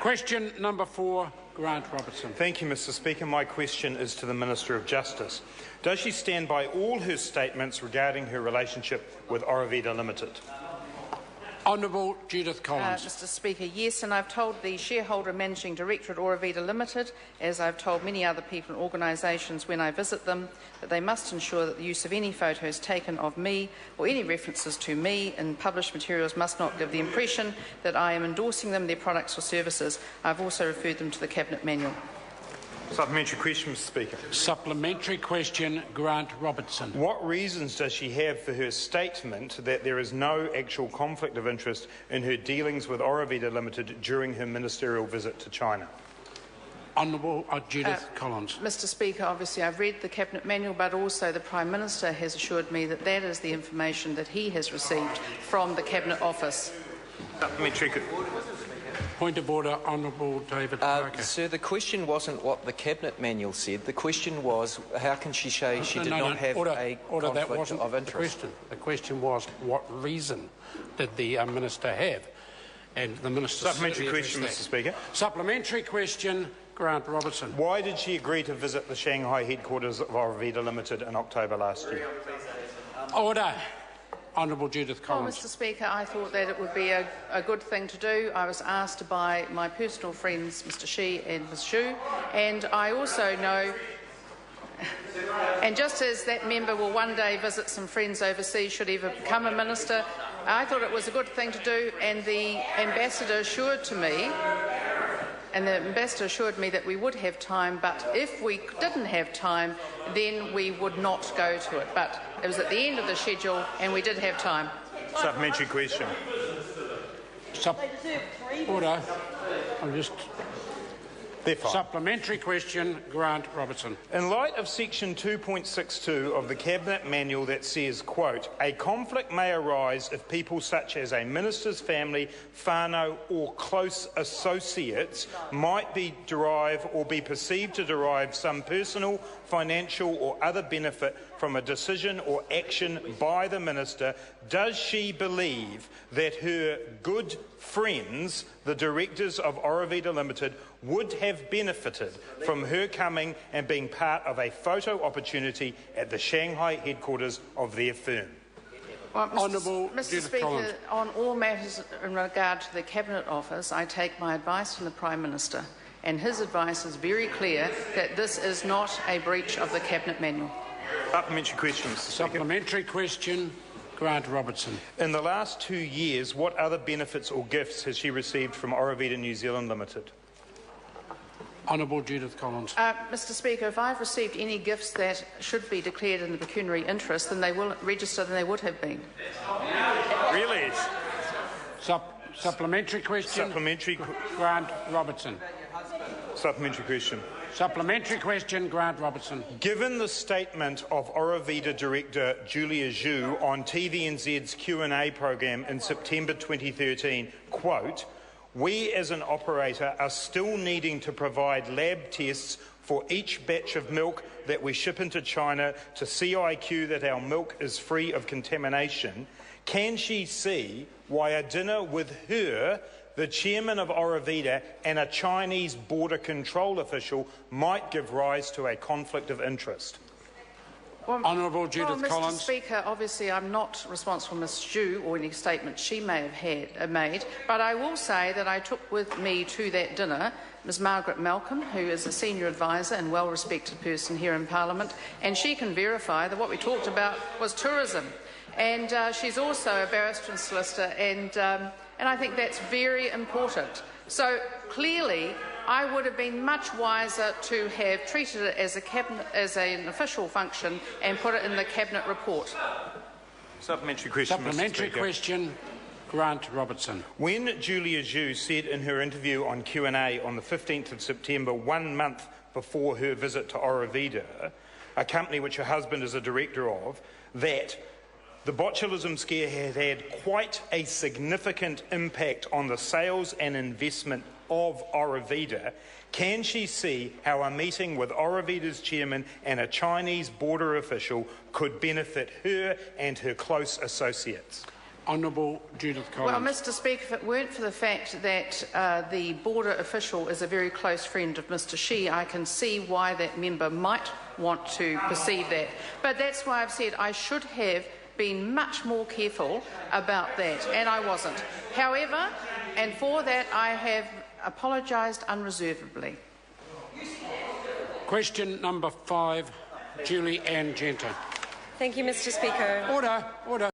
Question number 4, Grant Robertson. Thank you, Mr Speaker. My question is to the Minister of Justice. Does she stand by all her statements regarding her relationship with Oravida Ltd? Honourable Judith Collins. Mr Speaker, yes, and I've told the shareholder and managing director at Oravida Ltd, as I've told many other people and organisations when I visit them, that they must ensure that the use of any photos taken of me or any references to me in published materials must not give the impression that I am endorsing them, their products or services. I've also referred them to the Cabinet Manual. Supplementary question, Mr Speaker. Supplementary question, Grant Robertson. What reasons does she have for her statement that there is no actual conflict of interest in her dealings with Oravida Ltd during her ministerial visit to China? Honourable Judith Collins. Mr Speaker, obviously I've read the Cabinet Manual, but also the Prime Minister has assured me that that is the information that he has received from the Cabinet Office. Supplementary. Point of order, Honourable David Parker. Sir, the question wasn't what the Cabinet Manual said. The question was, how can she say she did not have a conflict of interest? The question was, what reason did the Minister have? And the Minister... Supplementary question, Mr Speaker. Supplementary question, Grant Robertson. Why did she agree to visit the Shanghai headquarters of Oravida Ltd in October last year? Order. Honourable Judith Collins. Mr Speaker, I thought that it would be a good thing to do. I was asked by my personal friends, Mr Shi and Ms Xu, and I also know, and just as that member will one day visit some friends overseas should he ever become a minister, I thought it was a good thing to do, and the ambassador assured me that we would have time, but if we didn't have time, then we would not go to it. But it was at the end of the schedule, and we did have time. Supplementary question. Order. Supplementary question, Grant Robertson. In light of section 2.62 of the Cabinet Manual that says, quote, a conflict may arise if people such as a minister's family, whānau or close associates might be derive or be perceived to derive some personal, financial or other benefit from a decision or action by the minister, does she believe that her good friends, the directors of Oravida Ltd, would have benefited from her coming and being part of a photo opportunity at the Shanghai headquarters of their firm? Well, Mr Speaker, on all matters in regard to the Cabinet Office, I take my advice from the Prime Minister, and his advice is very clear that this is not a breach of the Cabinet Manual. Supplementary question, Mr. Speaker. Supplementary question, Grant Robertson. In the last 2 years, what other benefits or gifts has she received from Oravida New Zealand Limited? Honourable Judith Collins. Mr Speaker, if I've received any gifts that should be declared in the pecuniary interest, then they will register than they would have been. Really? Supplementary question. Supplementary. Grant Robertson. Supplementary question. Supplementary question, Grant Robertson. Given the statement of Oravida Director Julia Zhu on TVNZ's Q&A programme in September 2013, quote, we as an operator are still needing to provide lab tests for each batch of milk that we ship into China to CIQ that our milk is free of contamination. Can she see why a dinner with her, the chairman of Oravida, and a Chinese border control official might give rise to a conflict of interest? Honourable Judith Collins. Mr Speaker, obviously I'm not responsible for Ms Xu or any statement she may have made, but I will say that I took with me to that dinner Ms Margaret Malcolm, who is a senior advisor and well-respected person here in Parliament, and she can verify that what we talked about was tourism. And she's also a barrister and solicitor, and I think that's very important. So clearly, I would have been much wiser to have treated it as an official function and put it in the Cabinet report. Supplementary question, Supplementary question, Grant Robertson. When Julia Zhu said in her interview on Q&A on the 15th of September, 1 month before her visit to Oravida, a company which her husband is a director of, that the botulism scare had had quite a significant impact on the sales and investment of Oravida, can she see how a meeting with Oravida's chairman and a Chinese border official could benefit her and her close associates? Honourable Judith Collins. Well, Mr Speaker, if it weren't for the fact that the border official is a very close friend of Mr Shi, I can see why that member might want to perceive that. But that's why I've said I should have been much more careful about that, and I wasn't. However, and for that I have apologised unreservedly. Question number 5, Julie Ann Genter. Thank you, Mr Speaker. Order.